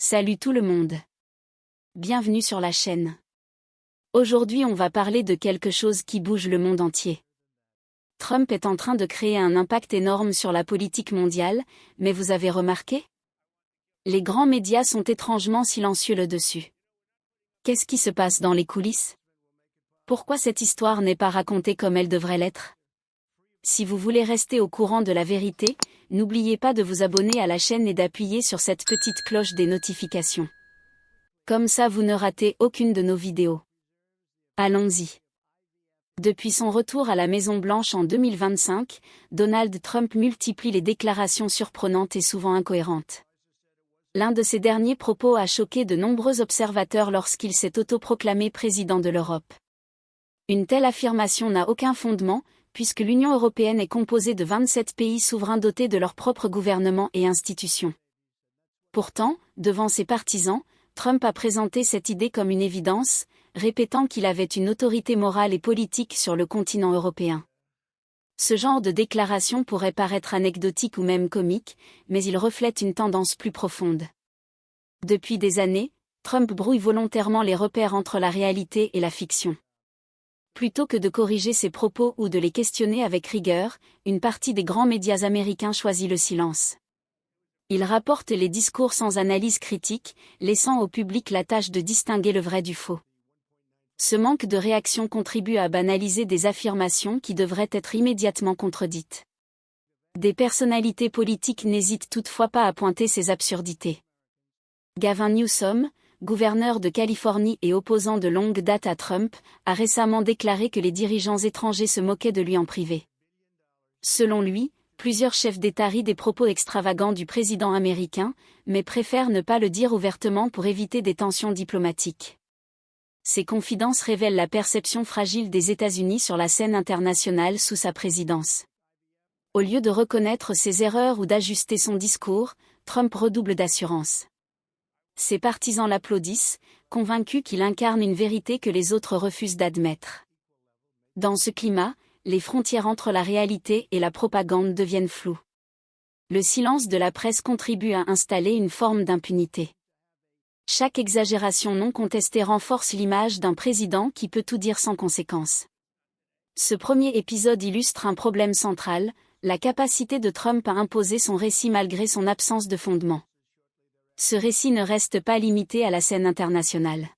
Salut tout le monde. Bienvenue sur la chaîne. Aujourd'hui on va parler de quelque chose qui bouge le monde entier. Trump est en train de créer un impact énorme sur la politique mondiale, mais vous avez remarqué? Les grands médias sont étrangement silencieux là-dessus. Qu'est-ce qui se passe dans les coulisses? Pourquoi cette histoire n'est pas racontée comme elle devrait l'être? Si vous voulez rester au courant de la vérité, n'oubliez pas de vous abonner à la chaîne et d'appuyer sur cette petite cloche des notifications. Comme ça vous ne ratez aucune de nos vidéos. Allons-y. Depuis son retour à la Maison-Blanche en 2025, Donald Trump multiplie les déclarations surprenantes et souvent incohérentes. L'un de ses derniers propos a choqué de nombreux observateurs lorsqu'il s'est autoproclamé président de l'Europe. Une telle affirmation n'a aucun fondement, puisque l'Union européenne est composée de 27 pays souverains dotés de leur propre gouvernement et institutions. Pourtant, devant ses partisans, Trump a présenté cette idée comme une évidence, répétant qu'il avait une autorité morale et politique sur le continent européen. Ce genre de déclaration pourrait paraître anecdotique ou même comique, mais il reflète une tendance plus profonde. Depuis des années, Trump brouille volontairement les repères entre la réalité et la fiction. Plutôt que de corriger ses propos ou de les questionner avec rigueur, une partie des grands médias américains choisit le silence. Ils rapportent les discours sans analyse critique, laissant au public la tâche de distinguer le vrai du faux. Ce manque de réaction contribue à banaliser des affirmations qui devraient être immédiatement contredites. Des personnalités politiques n'hésitent toutefois pas à pointer ces absurdités. Gavin Newsom, gouverneur de Californie et opposant de longue date à Trump, a récemment déclaré que les dirigeants étrangers se moquaient de lui en privé. Selon lui, plusieurs chefs d'État rient des propos extravagants du président américain, mais préfèrent ne pas le dire ouvertement pour éviter des tensions diplomatiques. Ces confidences révèlent la perception fragile des États-Unis sur la scène internationale sous sa présidence. Au lieu de reconnaître ses erreurs ou d'ajuster son discours, Trump redouble d'assurance. Ses partisans l'applaudissent, convaincus qu'il incarne une vérité que les autres refusent d'admettre. Dans ce climat, les frontières entre la réalité et la propagande deviennent floues. Le silence de la presse contribue à installer une forme d'impunité. Chaque exagération non contestée renforce l'image d'un président qui peut tout dire sans conséquence. Ce premier épisode illustre un problème central, la capacité de Trump à imposer son récit malgré son absence de fondement. Ce récit ne reste pas limité à la scène internationale.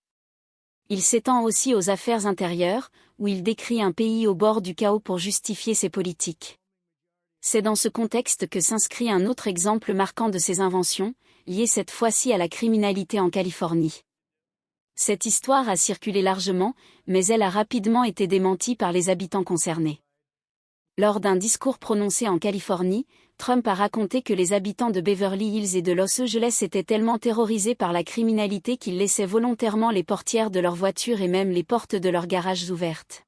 Il s'étend aussi aux affaires intérieures, où il décrit un pays au bord du chaos pour justifier ses politiques. C'est dans ce contexte que s'inscrit un autre exemple marquant de ses inventions, lié cette fois-ci à la criminalité en Californie. Cette histoire a circulé largement, mais elle a rapidement été démentie par les habitants concernés. Lors d'un discours prononcé en Californie, Trump a raconté que les habitants de Beverly Hills et de Los Angeles étaient tellement terrorisés par la criminalité qu'ils laissaient volontairement les portières de leurs voitures et même les portes de leurs garages ouvertes.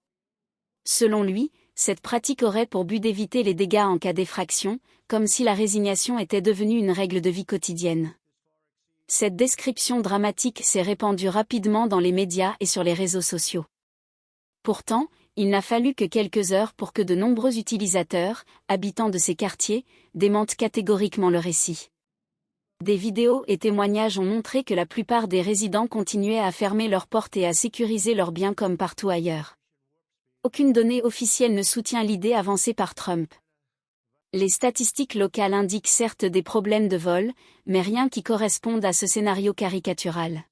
Selon lui, cette pratique aurait pour but d'éviter les dégâts en cas d'effraction, comme si la résignation était devenue une règle de vie quotidienne. Cette description dramatique s'est répandue rapidement dans les médias et sur les réseaux sociaux. Pourtant, il n'a fallu que quelques heures pour que de nombreux utilisateurs, habitants de ces quartiers, démentent catégoriquement le récit. Des vidéos et témoignages ont montré que la plupart des résidents continuaient à fermer leurs portes et à sécuriser leurs biens comme partout ailleurs. Aucune donnée officielle ne soutient l'idée avancée par Trump. Les statistiques locales indiquent certes des problèmes de vol, mais rien qui corresponde à ce scénario caricatural.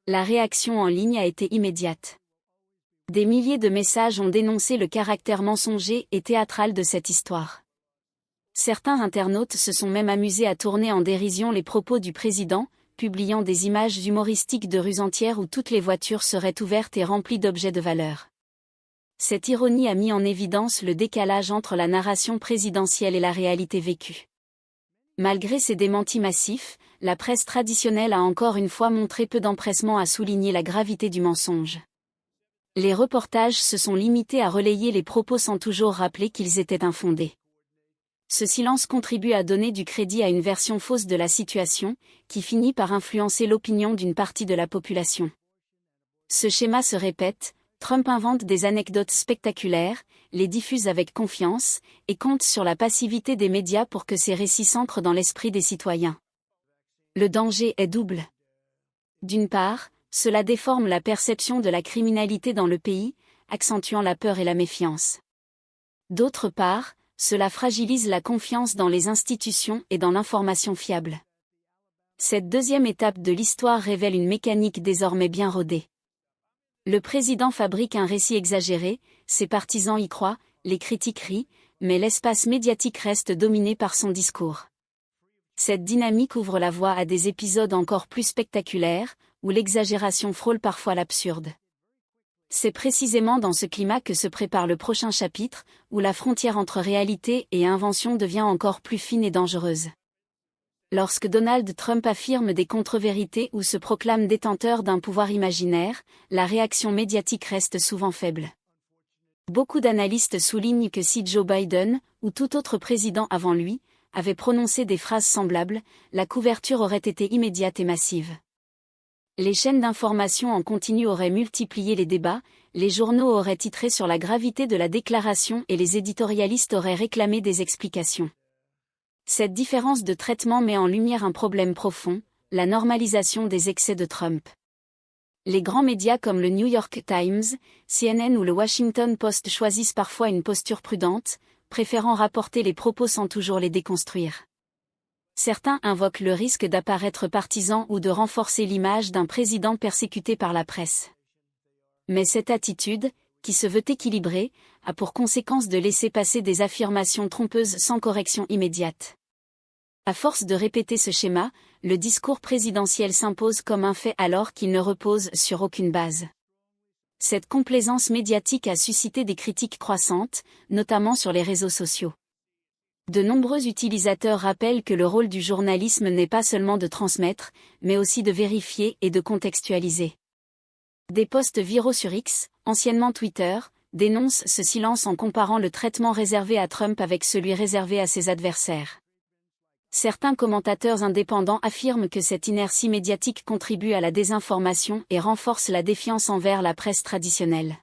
La réaction en ligne a été immédiate. Des milliers de messages ont dénoncé le caractère mensonger et théâtral de cette histoire. Certains internautes se sont même amusés à tourner en dérision les propos du président, publiant des images humoristiques de rues entières où toutes les voitures seraient ouvertes et remplies d'objets de valeur. Cette ironie a mis en évidence le décalage entre la narration présidentielle et la réalité vécue. Malgré ces démentis massifs, la presse traditionnelle a encore une fois montré peu d'empressement à souligner la gravité du mensonge. Les reportages se sont limités à relayer les propos sans toujours rappeler qu'ils étaient infondés. Ce silence contribue à donner du crédit à une version fausse de la situation, qui finit par influencer l'opinion d'une partie de la population. Ce schéma se répète, Trump invente des anecdotes spectaculaires, les diffuse avec confiance, et compte sur la passivité des médias pour que ces récits s'ancrent dans l'esprit des citoyens. Le danger est double. D'une part, cela déforme la perception de la criminalité dans le pays, accentuant la peur et la méfiance. D'autre part, cela fragilise la confiance dans les institutions et dans l'information fiable. Cette deuxième étape de l'histoire révèle une mécanique désormais bien rodée. Le président fabrique un récit exagéré, ses partisans y croient, les critiques rient, mais l'espace médiatique reste dominé par son discours. Cette dynamique ouvre la voie à des épisodes encore plus spectaculaires, où l'exagération frôle parfois l'absurde. C'est précisément dans ce climat que se prépare le prochain chapitre, où la frontière entre réalité et invention devient encore plus fine et dangereuse. Lorsque Donald Trump affirme des contre-vérités ou se proclame détenteur d'un pouvoir imaginaire, la réaction médiatique reste souvent faible. Beaucoup d'analystes soulignent que si Joe Biden, ou tout autre président avant lui, avait prononcé des phrases semblables, la couverture aurait été immédiate et massive. Les chaînes d'information en continu auraient multiplié les débats, les journaux auraient titré sur la gravité de la déclaration et les éditorialistes auraient réclamé des explications. Cette différence de traitement met en lumière un problème profond, la normalisation des excès de Trump. Les grands médias comme le New York Times, CNN ou le Washington Post choisissent parfois une posture prudente, préférant rapporter les propos sans toujours les déconstruire. Certains invoquent le risque d'apparaître partisan ou de renforcer l'image d'un président persécuté par la presse. Mais cette attitude, qui se veut équilibrée, a pour conséquence de laisser passer des affirmations trompeuses sans correction immédiate. À force de répéter ce schéma, le discours présidentiel s'impose comme un fait alors qu'il ne repose sur aucune base. Cette complaisance médiatique a suscité des critiques croissantes, notamment sur les réseaux sociaux. De nombreux utilisateurs rappellent que le rôle du journalisme n'est pas seulement de transmettre, mais aussi de vérifier et de contextualiser. Des posts viraux sur X, anciennement Twitter, dénoncent ce silence en comparant le traitement réservé à Trump avec celui réservé à ses adversaires. Certains commentateurs indépendants affirment que cette inertie médiatique contribue à la désinformation et renforce la défiance envers la presse traditionnelle.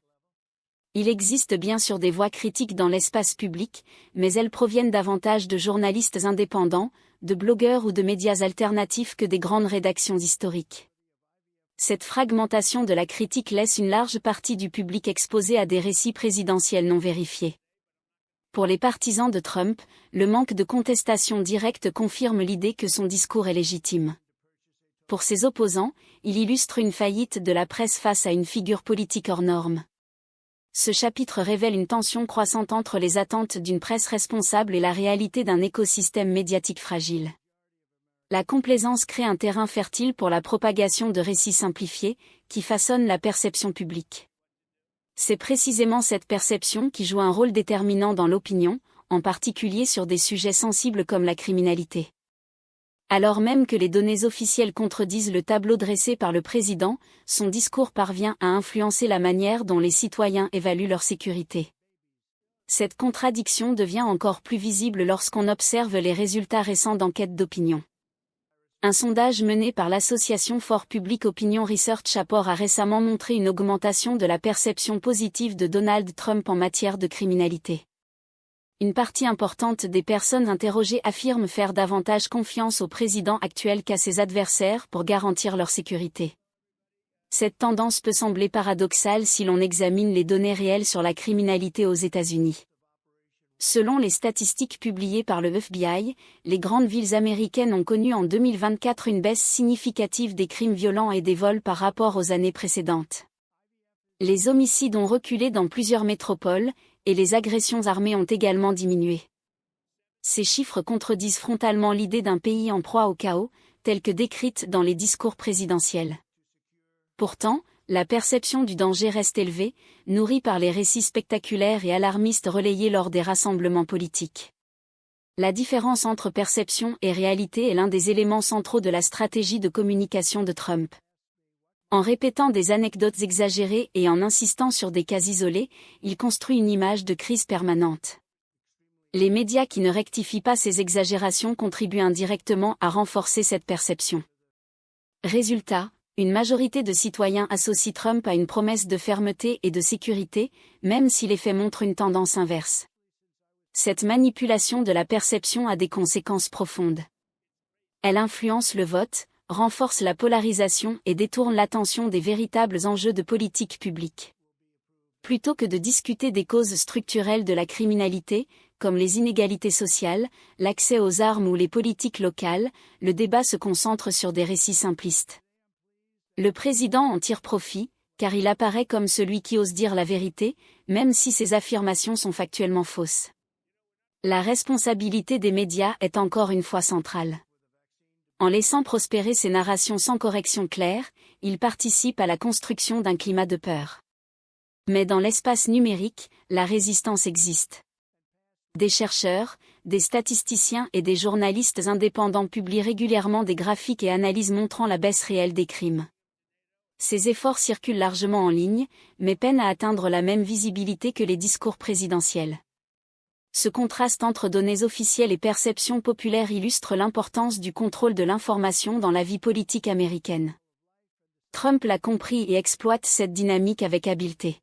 Il existe bien sûr des voix critiques dans l'espace public, mais elles proviennent davantage de journalistes indépendants, de blogueurs ou de médias alternatifs que des grandes rédactions historiques. Cette fragmentation de la critique laisse une large partie du public exposé à des récits présidentiels non vérifiés. Pour les partisans de Trump, le manque de contestation directe confirme l'idée que son discours est légitime. Pour ses opposants, il illustre une faillite de la presse face à une figure politique hors norme. Ce chapitre révèle une tension croissante entre les attentes d'une presse responsable et la réalité d'un écosystème médiatique fragile. La complaisance crée un terrain fertile pour la propagation de récits simplifiés, qui façonnent la perception publique. C'est précisément cette perception qui joue un rôle déterminant dans l'opinion, en particulier sur des sujets sensibles comme la criminalité. Alors même que les données officielles contredisent le tableau dressé par le président, son discours parvient à influencer la manière dont les citoyens évaluent leur sécurité. Cette contradiction devient encore plus visible lorsqu'on observe les résultats récents d'enquêtes d'opinion. Un sondage mené par l'association For Public Opinion Research a récemment montré une augmentation de la perception positive de Donald Trump en matière de criminalité. Une partie importante des personnes interrogées affirment faire davantage confiance au président actuel qu'à ses adversaires pour garantir leur sécurité. Cette tendance peut sembler paradoxale si l'on examine les données réelles sur la criminalité aux États-Unis. Selon les statistiques publiées par le FBI, les grandes villes américaines ont connu en 2024 une baisse significative des crimes violents et des vols par rapport aux années précédentes. Les homicides ont reculé dans plusieurs métropoles, et les agressions armées ont également diminué. Ces chiffres contredisent frontalement l'idée d'un pays en proie au chaos, telle que décrite dans les discours présidentiels. Pourtant, la perception du danger reste élevée, nourrie par les récits spectaculaires et alarmistes relayés lors des rassemblements politiques. La différence entre perception et réalité est l'un des éléments centraux de la stratégie de communication de Trump. En répétant des anecdotes exagérées et en insistant sur des cas isolés, il construit une image de crise permanente. Les médias qui ne rectifient pas ces exagérations contribuent indirectement à renforcer cette perception. Résultat, une majorité de citoyens associe Trump à une promesse de fermeté et de sécurité, même si les faits montrent une tendance inverse. Cette manipulation de la perception a des conséquences profondes. Elle influence le vote, renforce la polarisation et détourne l'attention des véritables enjeux de politique publique. Plutôt que de discuter des causes structurelles de la criminalité, comme les inégalités sociales, l'accès aux armes ou les politiques locales, le débat se concentre sur des récits simplistes. Le président en tire profit, car il apparaît comme celui qui ose dire la vérité, même si ses affirmations sont factuellement fausses. La responsabilité des médias est encore une fois centrale. En laissant prospérer ces narrations sans correction claire, il participe à la construction d'un climat de peur. Mais dans l'espace numérique, la résistance existe. Des chercheurs, des statisticiens et des journalistes indépendants publient régulièrement des graphiques et analyses montrant la baisse réelle des crimes. Ces efforts circulent largement en ligne, mais peinent à atteindre la même visibilité que les discours présidentiels. Ce contraste entre données officielles et perceptions populaires illustre l'importance du contrôle de l'information dans la vie politique américaine. Trump l'a compris et exploite cette dynamique avec habileté.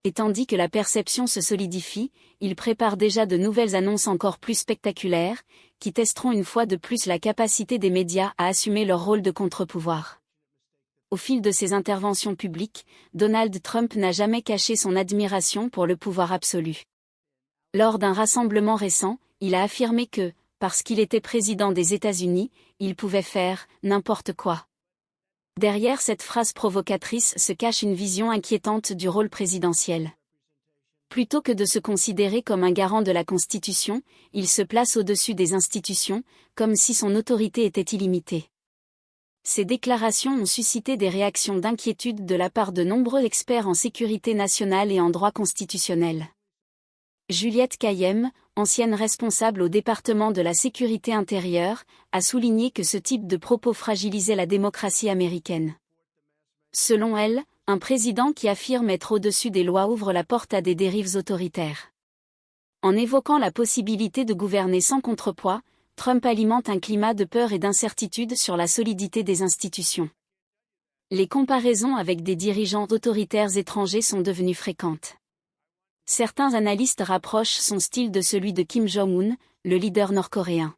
Et tandis que la perception se solidifie, il prépare déjà de nouvelles annonces encore plus spectaculaires, qui testeront une fois de plus la capacité des médias à assumer leur rôle de contre-pouvoir. Au fil de ses interventions publiques, Donald Trump n'a jamais caché son admiration pour le pouvoir absolu. Lors d'un rassemblement récent, il a affirmé que, parce qu'il était président des États-Unis, il pouvait faire « n'importe quoi ». Derrière cette phrase provocatrice se cache une vision inquiétante du rôle présidentiel. Plutôt que de se considérer comme un garant de la Constitution, il se place au-dessus des institutions, comme si son autorité était illimitée. Ces déclarations ont suscité des réactions d'inquiétude de la part de nombreux experts en sécurité nationale et en droit constitutionnel. Juliette Kayyem, ancienne responsable au département de la sécurité intérieure, a souligné que ce type de propos fragilisait la démocratie américaine. Selon elle, un président qui affirme être au-dessus des lois ouvre la porte à des dérives autoritaires. En évoquant la possibilité de gouverner sans contrepoids, Trump alimente un climat de peur et d'incertitude sur la solidité des institutions. Les comparaisons avec des dirigeants autoritaires étrangers sont devenues fréquentes. Certains analystes rapprochent son style de celui de Kim Jong-un, le leader nord-coréen.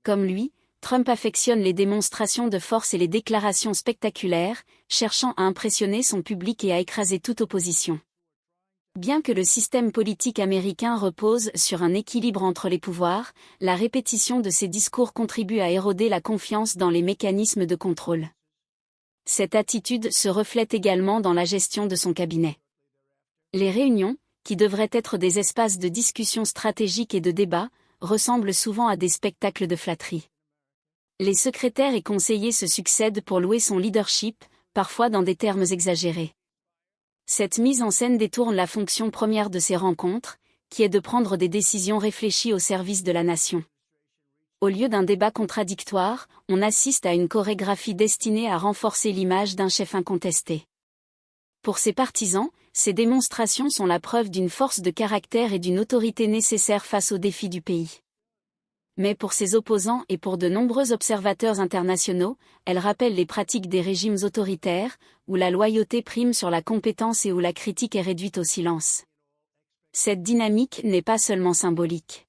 Comme lui, Trump affectionne les démonstrations de force et les déclarations spectaculaires, cherchant à impressionner son public et à écraser toute opposition. Bien que le système politique américain repose sur un équilibre entre les pouvoirs, la répétition de ses discours contribue à éroder la confiance dans les mécanismes de contrôle. Cette attitude se reflète également dans la gestion de son cabinet. Les réunions, qui devraient être des espaces de discussion stratégique et de débat, ressemblent souvent à des spectacles de flatterie. Les secrétaires et conseillers se succèdent pour louer son leadership, parfois dans des termes exagérés. Cette mise en scène détourne la fonction première de ces rencontres, qui est de prendre des décisions réfléchies au service de la nation. Au lieu d'un débat contradictoire, on assiste à une chorégraphie destinée à renforcer l'image d'un chef incontesté. Pour ses partisans, ces démonstrations sont la preuve d'une force de caractère et d'une autorité nécessaire face aux défis du pays. Mais pour ses opposants et pour de nombreux observateurs internationaux, elles rappellent les pratiques des régimes autoritaires, où la loyauté prime sur la compétence et où la critique est réduite au silence. Cette dynamique n'est pas seulement symbolique.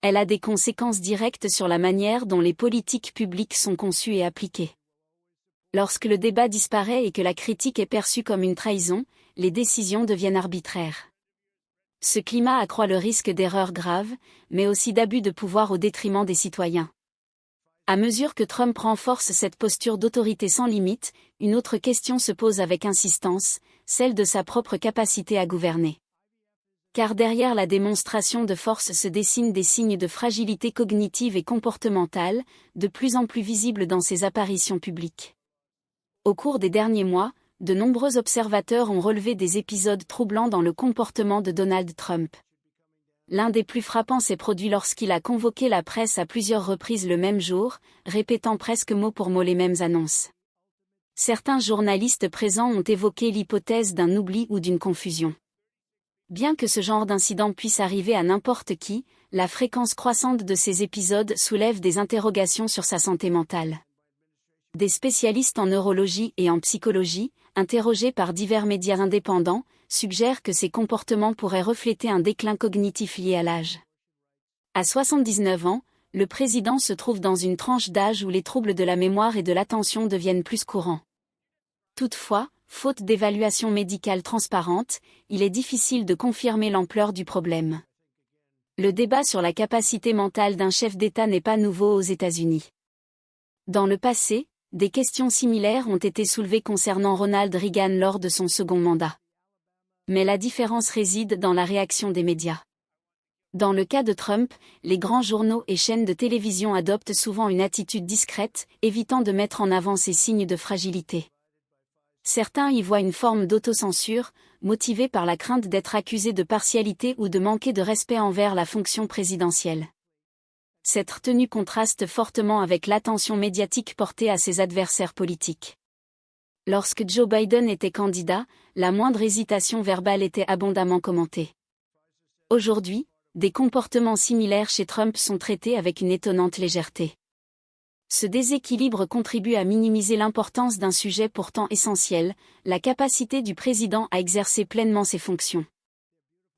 Elle a des conséquences directes sur la manière dont les politiques publiques sont conçues et appliquées. Lorsque le débat disparaît et que la critique est perçue comme une trahison, les décisions deviennent arbitraires. Ce climat accroît le risque d'erreurs graves, mais aussi d'abus de pouvoir au détriment des citoyens. À mesure que Trump renforce cette posture d'autorité sans limite, une autre question se pose avec insistance, celle de sa propre capacité à gouverner. Car derrière la démonstration de force se dessinent des signes de fragilité cognitive et comportementale, de plus en plus visibles dans ses apparitions publiques. Au cours des derniers mois, de nombreux observateurs ont relevé des épisodes troublants dans le comportement de Donald Trump. L'un des plus frappants s'est produit lorsqu'il a convoqué la presse à plusieurs reprises le même jour, répétant presque mot pour mot les mêmes annonces. Certains journalistes présents ont évoqué l'hypothèse d'un oubli ou d'une confusion. Bien que ce genre d'incident puisse arriver à n'importe qui, la fréquence croissante de ces épisodes soulève des interrogations sur sa santé mentale. Des spécialistes en neurologie et en psychologie, interrogés par divers médias indépendants, suggèrent que ces comportements pourraient refléter un déclin cognitif lié à l'âge. À 79 ans, le président se trouve dans une tranche d'âge où les troubles de la mémoire et de l'attention deviennent plus courants. Toutefois, faute d'évaluation médicale transparente, il est difficile de confirmer l'ampleur du problème. Le débat sur la capacité mentale d'un chef d'État n'est pas nouveau aux États-Unis. Dans le passé, des questions similaires ont été soulevées concernant Ronald Reagan lors de son second mandat. Mais la différence réside dans la réaction des médias. Dans le cas de Trump, les grands journaux et chaînes de télévision adoptent souvent une attitude discrète, évitant de mettre en avant ces signes de fragilité. Certains y voient une forme d'autocensure, motivée par la crainte d'être accusé de partialité ou de manquer de respect envers la fonction présidentielle. Cette retenue contraste fortement avec l'attention médiatique portée à ses adversaires politiques. Lorsque Joe Biden était candidat, la moindre hésitation verbale était abondamment commentée. Aujourd'hui, des comportements similaires chez Trump sont traités avec une étonnante légèreté. Ce déséquilibre contribue à minimiser l'importance d'un sujet pourtant essentiel, la capacité du président à exercer pleinement ses fonctions.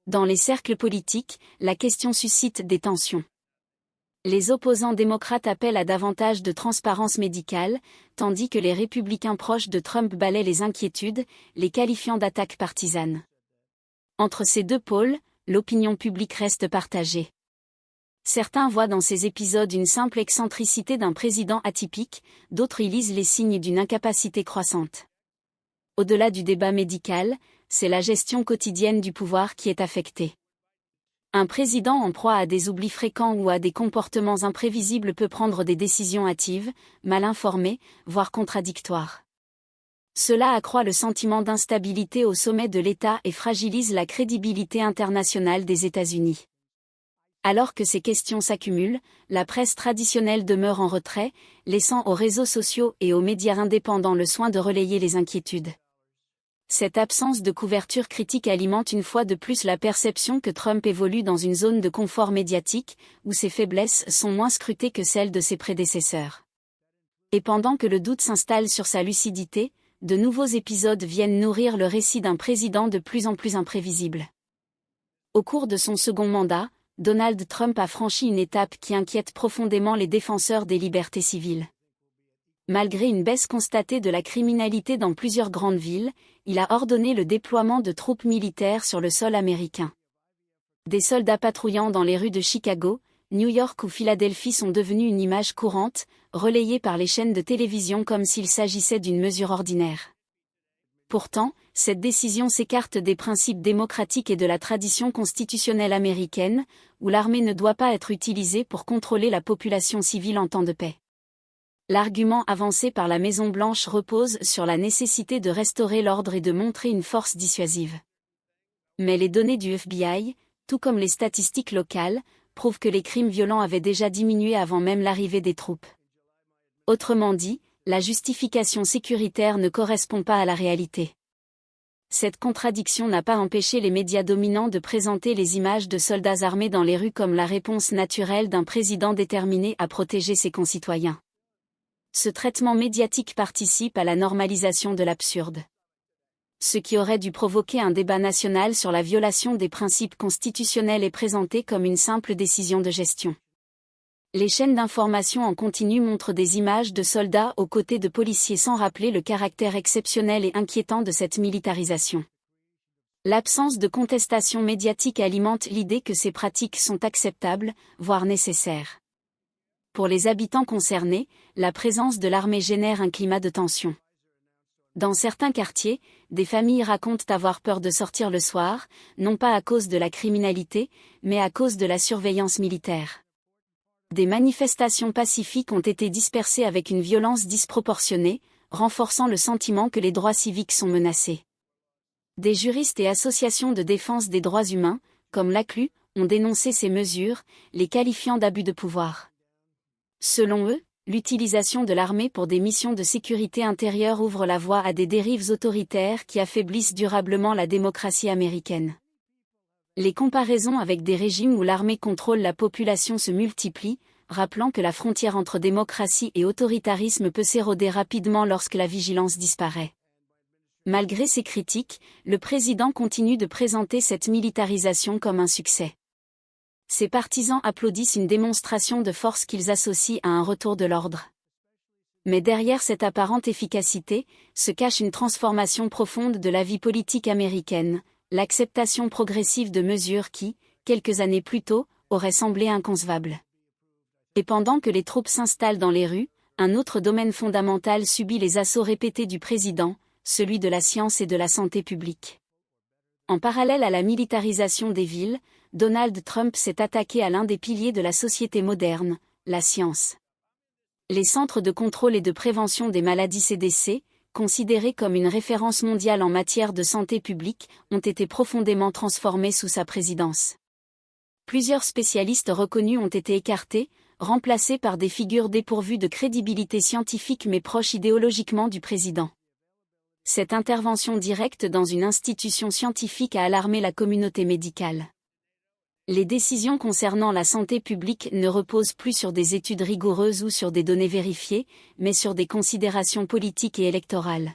Dans les cercles politiques, la question suscite des tensions. Les opposants démocrates appellent à davantage de transparence médicale, tandis que les républicains proches de Trump balaient les inquiétudes, les qualifiant d'attaques partisanes. Entre ces deux pôles, l'opinion publique reste partagée. Certains voient dans ces épisodes une simple excentricité d'un président atypique, d'autres y lisent les signes d'une incapacité croissante. Au-delà du débat médical, c'est la gestion quotidienne du pouvoir qui est affectée. Un président en proie à des oublis fréquents ou à des comportements imprévisibles peut prendre des décisions hâtives, mal informées, voire contradictoires. Cela accroît le sentiment d'instabilité au sommet de l'État et fragilise la crédibilité internationale des États-Unis. Alors que ces questions s'accumulent, la presse traditionnelle demeure en retrait, laissant aux réseaux sociaux et aux médias indépendants le soin de relayer les inquiétudes. Cette absence de couverture critique alimente une fois de plus la perception que Trump évolue dans une zone de confort médiatique, où ses faiblesses sont moins scrutées que celles de ses prédécesseurs. Et pendant que le doute s'installe sur sa lucidité, de nouveaux épisodes viennent nourrir le récit d'un président de plus en plus imprévisible. Au cours de son second mandat, Donald Trump a franchi une étape qui inquiète profondément les défenseurs des libertés civiles. Malgré une baisse constatée de la criminalité dans plusieurs grandes villes, il a ordonné le déploiement de troupes militaires sur le sol américain. Des soldats patrouillant dans les rues de Chicago, New York ou Philadelphie sont devenus une image courante, relayée par les chaînes de télévision comme s'il s'agissait d'une mesure ordinaire. Pourtant, cette décision s'écarte des principes démocratiques et de la tradition constitutionnelle américaine, où l'armée ne doit pas être utilisée pour contrôler la population civile en temps de paix. L'argument avancé par la Maison-Blanche repose sur la nécessité de restaurer l'ordre et de montrer une force dissuasive. Mais les données du FBI, tout comme les statistiques locales, prouvent que les crimes violents avaient déjà diminué avant même l'arrivée des troupes. Autrement dit, la justification sécuritaire ne correspond pas à la réalité. Cette contradiction n'a pas empêché les médias dominants de présenter les images de soldats armés dans les rues comme la réponse naturelle d'un président déterminé à protéger ses concitoyens. Ce traitement médiatique participe à la normalisation de l'absurde. Ce qui aurait dû provoquer un débat national sur la violation des principes constitutionnels est présenté comme une simple décision de gestion. Les chaînes d'information en continu montrent des images de soldats aux côtés de policiers sans rappeler le caractère exceptionnel et inquiétant de cette militarisation. L'absence de contestation médiatique alimente l'idée que ces pratiques sont acceptables, voire nécessaires. Pour les habitants concernés, la présence de l'armée génère un climat de tension. Dans certains quartiers, des familles racontent avoir peur de sortir le soir, non pas à cause de la criminalité, mais à cause de la surveillance militaire. Des manifestations pacifiques ont été dispersées avec une violence disproportionnée, renforçant le sentiment que les droits civiques sont menacés. Des juristes et associations de défense des droits humains, comme l'ACLU, ont dénoncé ces mesures, les qualifiant d'abus de pouvoir. Selon eux, l'utilisation de l'armée pour des missions de sécurité intérieure ouvre la voie à des dérives autoritaires qui affaiblissent durablement la démocratie américaine. Les comparaisons avec des régimes où l'armée contrôle la population se multiplient, rappelant que la frontière entre démocratie et autoritarisme peut s'éroder rapidement lorsque la vigilance disparaît. Malgré ces critiques, le président continue de présenter cette militarisation comme un succès. Ses partisans applaudissent une démonstration de force qu'ils associent à un retour de l'ordre. Mais derrière cette apparente efficacité, se cache une transformation profonde de la vie politique américaine, l'acceptation progressive de mesures qui, quelques années plus tôt, auraient semblé inconcevables. Et pendant que les troupes s'installent dans les rues, un autre domaine fondamental subit les assauts répétés du président, celui de la science et de la santé publique. En parallèle à la militarisation des villes, Donald Trump s'est attaqué à l'un des piliers de la société moderne, la science. Les centres de contrôle et de prévention des maladies CDC, considérés comme une référence mondiale en matière de santé publique, ont été profondément transformés sous sa présidence. Plusieurs spécialistes reconnus ont été écartés, remplacés par des figures dépourvues de crédibilité scientifique mais proches idéologiquement du président. Cette intervention directe dans une institution scientifique a alarmé la communauté médicale. Les décisions concernant la santé publique ne reposent plus sur des études rigoureuses ou sur des données vérifiées, mais sur des considérations politiques et électorales.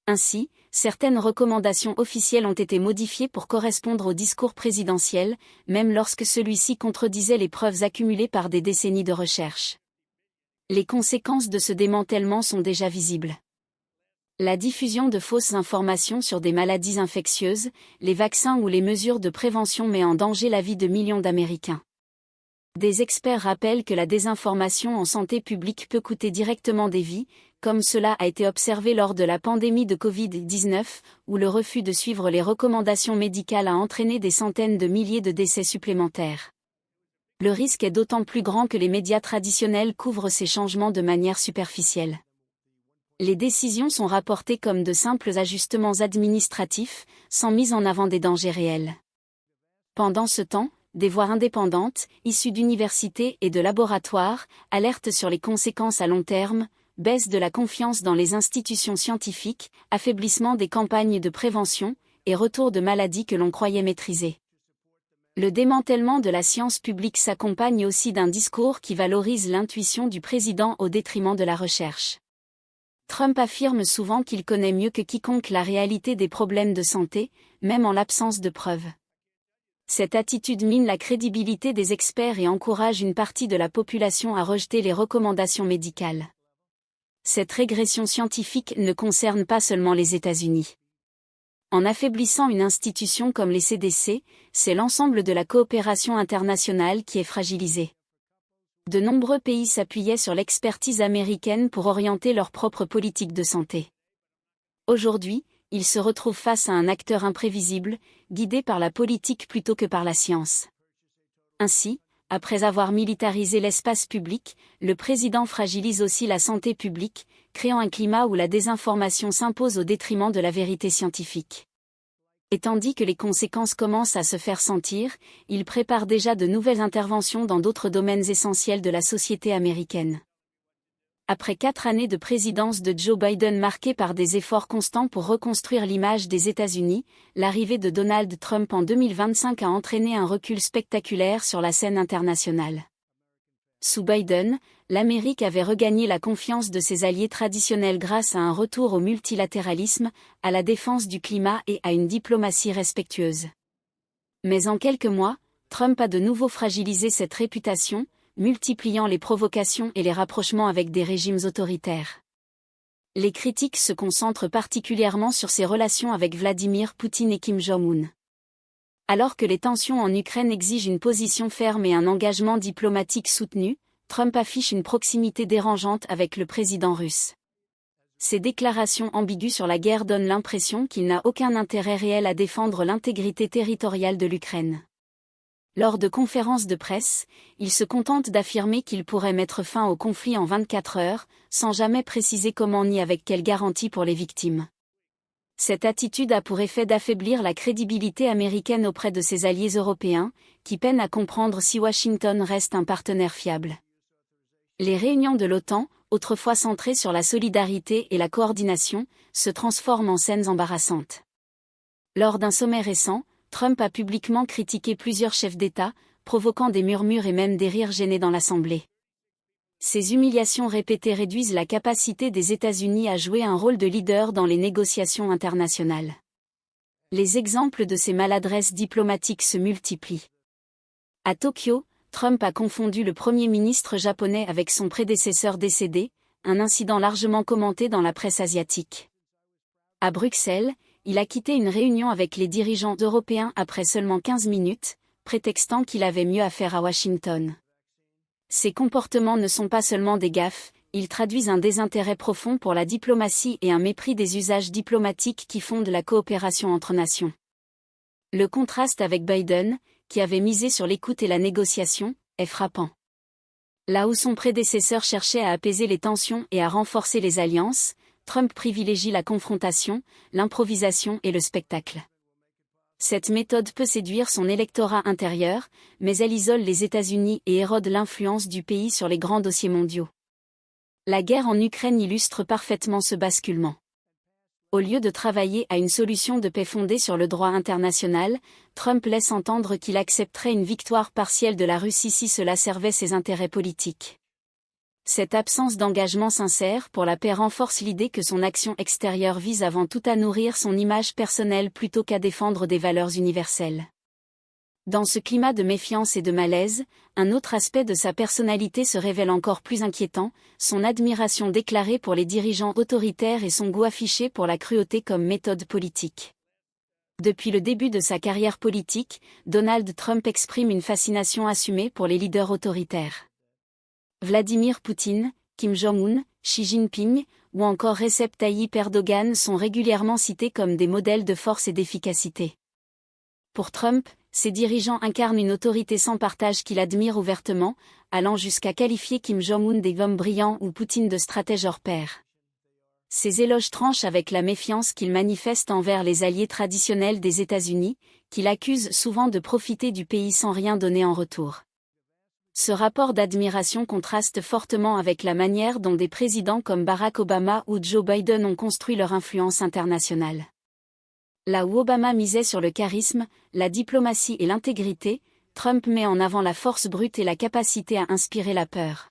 Ainsi, certaines recommandations officielles ont été modifiées pour correspondre au discours présidentiel, même lorsque celui-ci contredisait les preuves accumulées par des décennies de recherche. Les conséquences de ce démantèlement sont déjà visibles. La diffusion de fausses informations sur des maladies infectieuses, les vaccins ou les mesures de prévention met en danger la vie de millions d'Américains. Des experts rappellent que la désinformation en santé publique peut coûter directement des vies, comme cela a été observé lors de la pandémie de Covid-19, où le refus de suivre les recommandations médicales a entraîné des centaines de milliers de décès supplémentaires. Le risque est d'autant plus grand que les médias traditionnels couvrent ces changements de manière superficielle. Les décisions sont rapportées comme de simples ajustements administratifs, sans mise en avant des dangers réels. Pendant ce temps, des voix indépendantes, issues d'universités et de laboratoires, alertent sur les conséquences à long terme, baisse de la confiance dans les institutions scientifiques, affaiblissement des campagnes de prévention, et retour de maladies que l'on croyait maîtriser. Le démantèlement de la science publique s'accompagne aussi d'un discours qui valorise l'intuition du président au détriment de la recherche. Trump affirme souvent qu'il connaît mieux que quiconque la réalité des problèmes de santé, même en l'absence de preuves. Cette attitude mine la crédibilité des experts et encourage une partie de la population à rejeter les recommandations médicales. Cette régression scientifique ne concerne pas seulement les États-Unis. En affaiblissant une institution comme les CDC, c'est l'ensemble de la coopération internationale qui est fragilisée. De nombreux pays s'appuyaient sur l'expertise américaine pour orienter leur propre politique de santé. Aujourd'hui, ils se retrouvent face à un acteur imprévisible, guidé par la politique plutôt que par la science. Ainsi, après avoir militarisé l'espace public, le président fragilise aussi la santé publique, créant un climat où la désinformation s'impose au détriment de la vérité scientifique. Et tandis que les conséquences commencent à se faire sentir, il prépare déjà de nouvelles interventions dans d'autres domaines essentiels de la société américaine. Après 4 années de présidence de Joe Biden marquées par des efforts constants pour reconstruire l'image des États-Unis, l'arrivée de Donald Trump en 2025 a entraîné un recul spectaculaire sur la scène internationale. Sous Biden, l'Amérique avait regagné la confiance de ses alliés traditionnels grâce à un retour au multilatéralisme, à la défense du climat et à une diplomatie respectueuse. Mais en quelques mois, Trump a de nouveau fragilisé cette réputation, multipliant les provocations et les rapprochements avec des régimes autoritaires. Les critiques se concentrent particulièrement sur ses relations avec Vladimir Poutine et Kim Jong-un. Alors que les tensions en Ukraine exigent une position ferme et un engagement diplomatique soutenu, Trump affiche une proximité dérangeante avec le président russe. Ses déclarations ambiguës sur la guerre donnent l'impression qu'il n'a aucun intérêt réel à défendre l'intégrité territoriale de l'Ukraine. Lors de conférences de presse, il se contente d'affirmer qu'il pourrait mettre fin au conflit en 24 heures, sans jamais préciser comment ni avec quelle garantie pour les victimes. Cette attitude a pour effet d'affaiblir la crédibilité américaine auprès de ses alliés européens, qui peinent à comprendre si Washington reste un partenaire fiable. Les réunions de l'OTAN, autrefois centrées sur la solidarité et la coordination, se transforment en scènes embarrassantes. Lors d'un sommet récent, Trump a publiquement critiqué plusieurs chefs d'État, provoquant des murmures et même des rires gênés dans l'Assemblée. Ces humiliations répétées réduisent la capacité des États-Unis à jouer un rôle de leader dans les négociations internationales. Les exemples de ces maladresses diplomatiques se multiplient. À Tokyo, Trump a confondu le Premier ministre japonais avec son prédécesseur décédé, un incident largement commenté dans la presse asiatique. À Bruxelles, il a quitté une réunion avec les dirigeants européens après seulement 15 minutes, prétextant qu'il avait mieux à faire à Washington. Ces comportements ne sont pas seulement des gaffes, ils traduisent un désintérêt profond pour la diplomatie et un mépris des usages diplomatiques qui fondent la coopération entre nations. Le contraste avec Biden, qui avait misé sur l'écoute et la négociation, est frappant. Là où son prédécesseur cherchait à apaiser les tensions et à renforcer les alliances, Trump privilégie la confrontation, l'improvisation et le spectacle. Cette méthode peut séduire son électorat intérieur, mais elle isole les États-Unis et érode l'influence du pays sur les grands dossiers mondiaux. La guerre en Ukraine illustre parfaitement ce basculement. Au lieu de travailler à une solution de paix fondée sur le droit international, Trump laisse entendre qu'il accepterait une victoire partielle de la Russie si cela servait ses intérêts politiques. Cette absence d'engagement sincère pour la paix renforce l'idée que son action extérieure vise avant tout à nourrir son image personnelle plutôt qu'à défendre des valeurs universelles. Dans ce climat de méfiance et de malaise, un autre aspect de sa personnalité se révèle encore plus inquiétant, son admiration déclarée pour les dirigeants autoritaires et son goût affiché pour la cruauté comme méthode politique. Depuis le début de sa carrière politique, Donald Trump exprime une fascination assumée pour les leaders autoritaires. Vladimir Poutine, Kim Jong-un, Xi Jinping, ou encore Recep Tayyip Erdogan sont régulièrement cités comme des modèles de force et d'efficacité. Pour Trump, ces dirigeants incarnent une autorité sans partage qu'il admire ouvertement, allant jusqu'à qualifier Kim Jong-un d'homme brillant ou Poutine de stratège hors pair. Ces éloges tranchent avec la méfiance qu'il manifeste envers les alliés traditionnels des États-Unis, qu'il accuse souvent de profiter du pays sans rien donner en retour. Ce rapport d'admiration contraste fortement avec la manière dont des présidents comme Barack Obama ou Joe Biden ont construit leur influence internationale. Là où Obama misait sur le charisme, la diplomatie et l'intégrité, Trump met en avant la force brute et la capacité à inspirer la peur.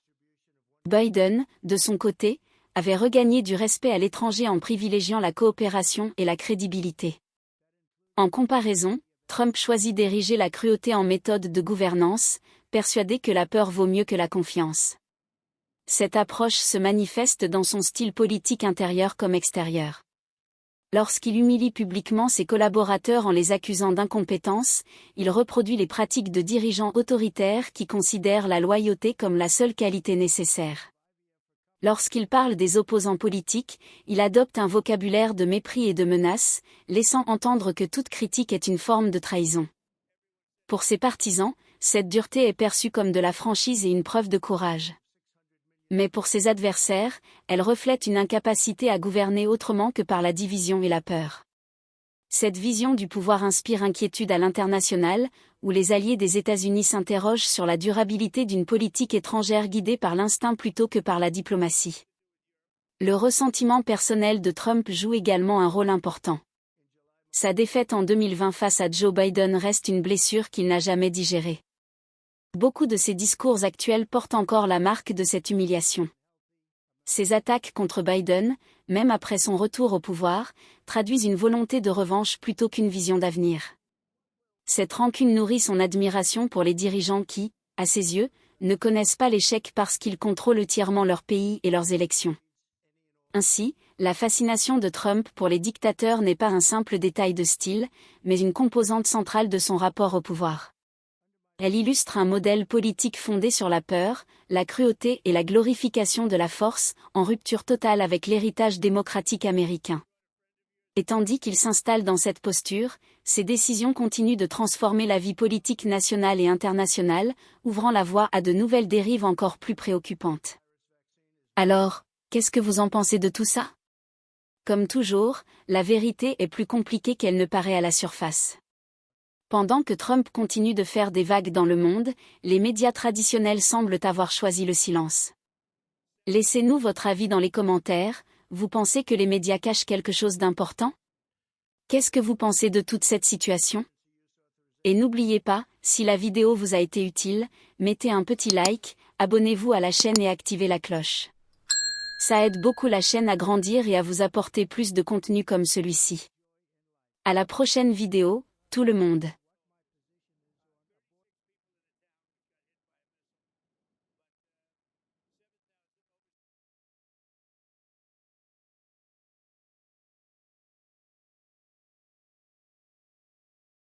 Biden, de son côté, avait regagné du respect à l'étranger en privilégiant la coopération et la crédibilité. En comparaison, Trump choisit d'ériger la cruauté en méthode de gouvernance, persuadé que la peur vaut mieux que la confiance. Cette approche se manifeste dans son style politique intérieur comme extérieur. Lorsqu'il humilie publiquement ses collaborateurs en les accusant d'incompétence, il reproduit les pratiques de dirigeants autoritaires qui considèrent la loyauté comme la seule qualité nécessaire. Lorsqu'il parle des opposants politiques, il adopte un vocabulaire de mépris et de menace, laissant entendre que toute critique est une forme de trahison. Pour ses partisans, cette dureté est perçue comme de la franchise et une preuve de courage. Mais pour ses adversaires, elle reflète une incapacité à gouverner autrement que par la division et la peur. Cette vision du pouvoir inspire inquiétude à l'international, où les alliés des États-Unis s'interrogent sur la durabilité d'une politique étrangère guidée par l'instinct plutôt que par la diplomatie. Le ressentiment personnel de Trump joue également un rôle important. Sa défaite en 2020 face à Joe Biden reste une blessure qu'il n'a jamais digérée. Beaucoup de ses discours actuels portent encore la marque de cette humiliation. Ses attaques contre Biden, même après son retour au pouvoir, traduisent une volonté de revanche plutôt qu'une vision d'avenir. Cette rancune nourrit son admiration pour les dirigeants qui, à ses yeux, ne connaissent pas l'échec parce qu'ils contrôlent entièrement leur pays et leurs élections. Ainsi, la fascination de Trump pour les dictateurs n'est pas un simple détail de style, mais une composante centrale de son rapport au pouvoir. Elle illustre un modèle politique fondé sur la peur, la cruauté et la glorification de la force, en rupture totale avec l'héritage démocratique américain. Et tandis qu'il s'installe dans cette posture, ses décisions continuent de transformer la vie politique nationale et internationale, ouvrant la voie à de nouvelles dérives encore plus préoccupantes. Alors, qu'est-ce que vous en pensez de tout ça? Comme toujours, la vérité est plus compliquée qu'elle ne paraît à la surface. Pendant que Trump continue de faire des vagues dans le monde, les médias traditionnels semblent avoir choisi le silence. Laissez-nous votre avis dans les commentaires, vous pensez que les médias cachent quelque chose d'important? Qu'est-ce que vous pensez de toute cette situation? Et n'oubliez pas, si la vidéo vous a été utile, mettez un petit like, abonnez-vous à la chaîne et activez la cloche. Ça aide beaucoup la chaîne à grandir et à vous apporter plus de contenu comme celui-ci. À la prochaine vidéo, tout le monde.